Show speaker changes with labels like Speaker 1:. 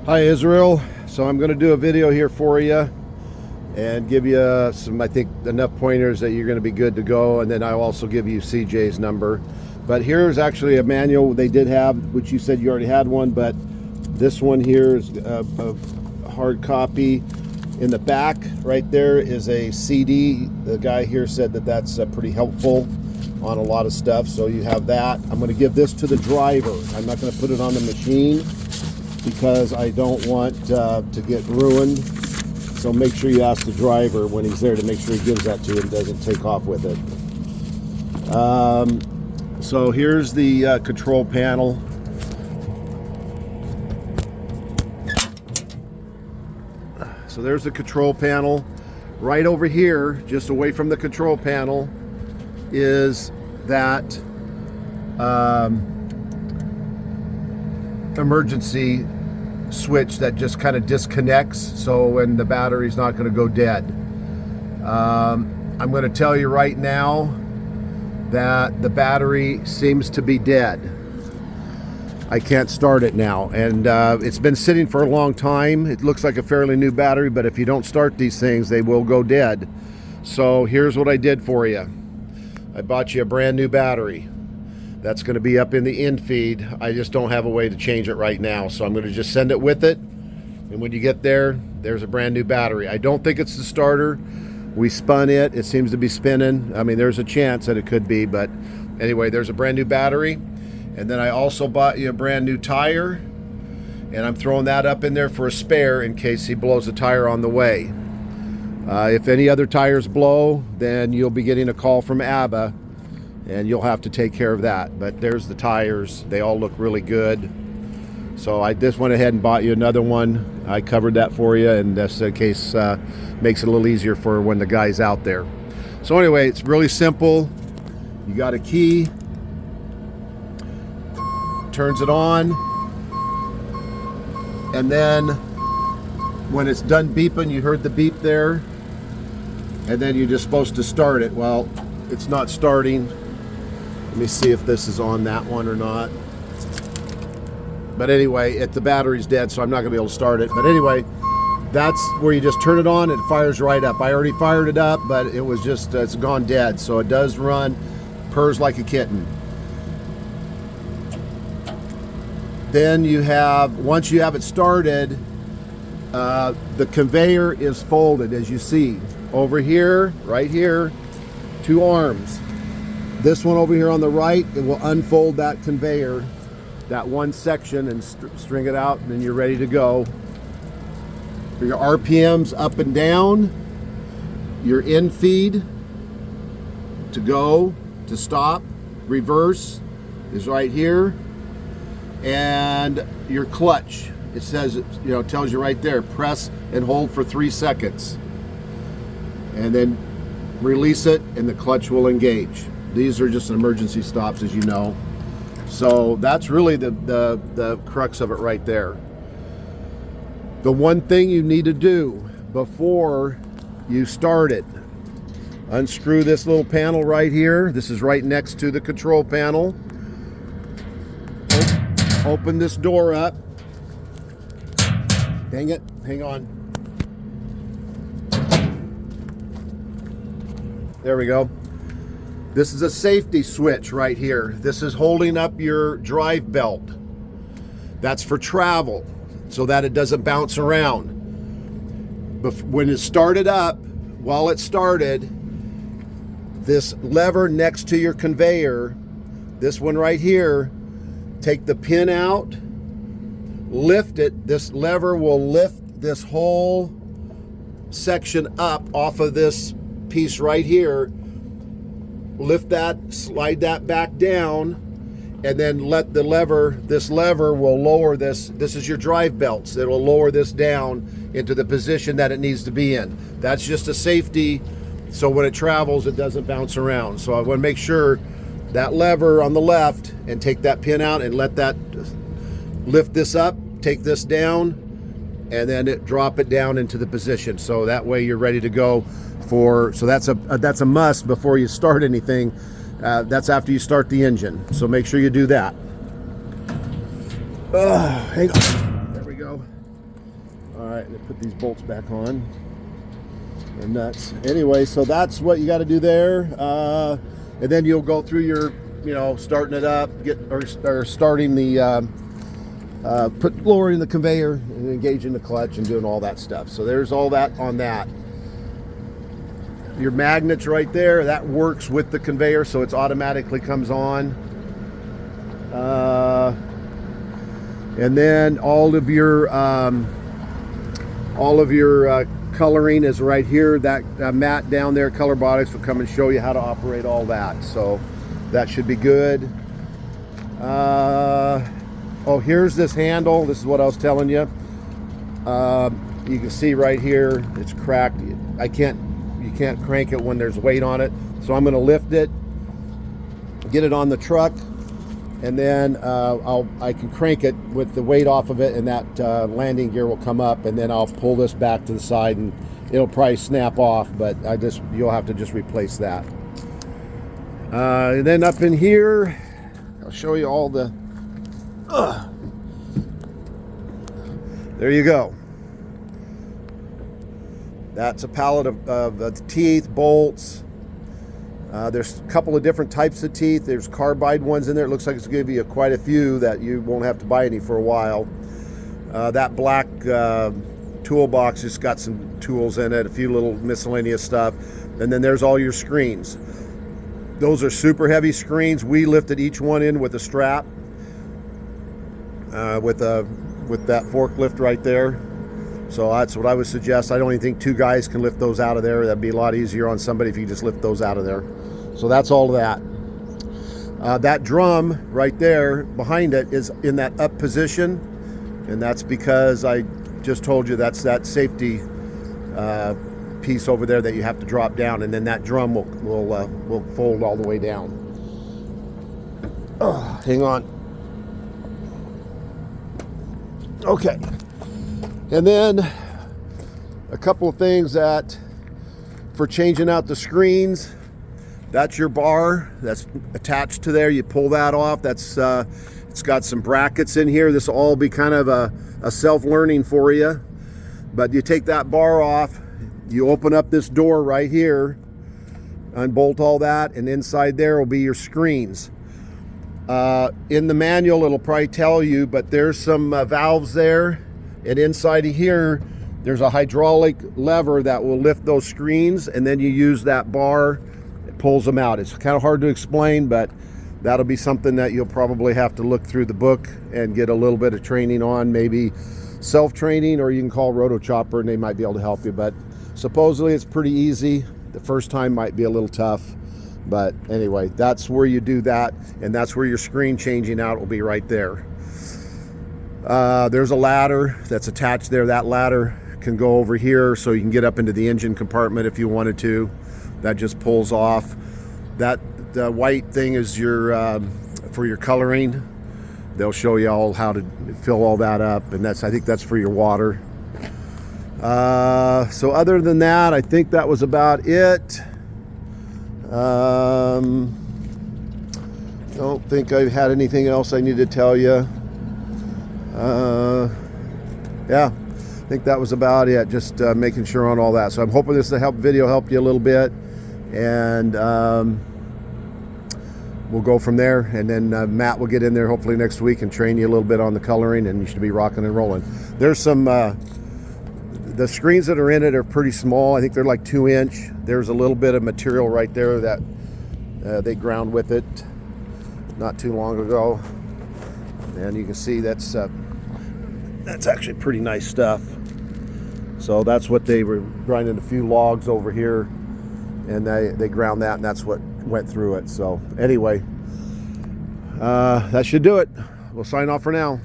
Speaker 1: Hi Israel. So I'm going to do a video here for you and give you some, I think, enough pointers that you're going to be good to go, and then I'll also give you CJ's number. But here's actually a manual they did have, which you said you already had one, but this one here is a hard copy. In the back right there is a CD. The guy here said that that's pretty helpful on a lot of stuff, so you have that. I'm going to give this to the driver. I'm not going to put it on the machine because I don't want to get ruined. So make sure you ask the driver when he's there to make sure he gives that to you and doesn't take off with it. So here's the control panel. So there's the control panel. Right over here, just away from the control panel, is that emergency switch that just kind of disconnects, so when the battery's not going to go dead. I'm going to tell you right now that the battery seems to be dead. I can't start it now, and it's been sitting for a long time. It looks like a fairly new battery, but if you don't start these things, they will go dead. So here's what I did for you. I bought you a brand new battery. That's going to be up in the in feed. I just don't have a way to change it right now, so I'm going to just send it with it, and when you get there, there's a brand new battery. I don't think it's the starter. We spun it. It seems to be spinning. I mean, there's a chance that it could be, but anyway, there's a brand new battery. And then I also bought you a brand new tire, and I'm throwing that up in there for a spare in case he blows the tire on the way. If any other tires blow, then you'll be getting a call from ABBA, and you'll have to take care of that. But there's the tires. They all look really good. So I just went ahead and bought you another one. I covered that for you, and just in case makes it a little easier for when the guy's out there. So anyway, it's really simple. You got a key. Turns it on, and then when it's done beeping, you heard the beep there, and then you're just supposed to start it. Well, it's not starting. Let me see if this is on that one or not. But anyway, the battery's dead, so I'm not gonna be able to start it. But anyway, that's where you just turn it on and it fires right up. I already fired it up, but it was just, it's gone dead. So it does run, purrs like a kitten. Then you have, once you have it started, the conveyor is folded, as you see. Over here, right here, two arms. This one over here on the right, it will unfold that conveyor, that one section, and string it out, and then you're ready to go. For your RPMs up and down, your in feed, to go, to stop, reverse is right here. And your clutch, it says, it tells you right there, press and hold for 3 seconds, and then release it and the clutch will engage. These are just emergency stops, as you know. So that's really the crux of it right there. The one thing you need to do before you start it, unscrew this little panel right here. This is right next to the control panel. Open this door up. Dang it, hang on. There we go. This is a safety switch right here. This is holding up your drive belt. That's for travel, so that it doesn't bounce around. When it started up, while it started, this lever next to your conveyor, this one right here, take the pin out, lift it. This lever will lift this whole section up off of this piece right here. Lift that, slide that back down, and then let the lever, this lever will lower this. This is your drive belts. It will lower this down into the position that it needs to be in. That's just a safety, so when it travels, it doesn't bounce around. So I want to make sure that lever on the left and take that pin out and let that lift this up, take this down, and then drop it down into the position. So that way you're ready to go for, so that's a must before you start anything. That's after you start the engine. So make sure you do that. Hang on. There we go. right, let's put these bolts back on. They're nuts. Anyway, so that's what you got to do there. And then you'll go through your, starting it up, or starting the, lowering the conveyor and engaging the clutch and doing all that stuff. So there's all that on that. Your magnets right there, that works with the conveyor, so it automatically comes on. And then all of your coloring is right here. That mat down there, Colorbotics, will come and show you how to operate all that. So that should be good. Oh, here's this handle. This is what I was telling you. You can see right here, it's cracked. You can't crank it when there's weight on it. So I'm going to lift it, get it on the truck, and then I can crank it with the weight off of it, and that landing gear will come up, and then I'll pull this back to the side, and it'll probably snap off, but you'll have to just replace that. And then up in here, I'll show you all the. There you go. That's a pallet of teeth, bolts. There's a couple of different types of teeth. There's carbide ones in there. It looks like it's going to give you quite a few that you won't have to buy any for a while. That black toolbox just got some tools in it, a few little miscellaneous stuff. And then there's all your screens. Those are super heavy screens. We lifted each one in with a strap, with that forklift right there. So that's what I would suggest. I don't even think two guys can lift those out of there. That'd be a lot easier on somebody if you just lift those out of there. So that's all of that. That drum right there behind it is in that up position, and that's because I just told you that's that safety piece over there that you have to drop down, and then that drum will fold all the way down. Hang on. Okay. And then a couple of things that for changing out the screens, that's your bar that's attached to there. You pull that off. That's it's got some brackets in here. This will all be kind of a self-learning for you. But you take that bar off, you open up this door right here, unbolt all that, and inside there will be your screens. In the manual, it'll probably tell you, but there's some valves there. And inside of here, there's a hydraulic lever that will lift those screens, and then you use that bar, it pulls them out. It's kind of hard to explain, but that'll be something that you'll probably have to look through the book and get a little bit of training on, maybe self-training, or you can call Roto Chopper and they might be able to help you. But supposedly it's pretty easy. The first time might be a little tough, but anyway, that's where you do that, and that's where your screen changing out will be right there. There's a ladder that's attached there. That ladder can go over here so you can get up into the engine compartment if you wanted to. That just pulls off. That white thing is your for your coloring. They'll show you all how to fill all that up, and I think that's for your water. So other than that, I think that was about it. Don't think I had anything else I need to tell you. Yeah, I think that was about it. Just making sure on all that. So I'm hoping this video helped you a little bit, and we'll go from there. And then Matt will get in there hopefully next week and train you a little bit on the coloring, and you should be rocking and rolling. There's some the screens that are in it are pretty small. I think they're like 2-inch. There's a little bit of material right there that they ground with it not too long ago, and you can see that's actually pretty nice stuff. So that's what they were grinding, a few logs over here, and they ground that, and that's what went through it. So anyway, that should do it. We'll sign off for now.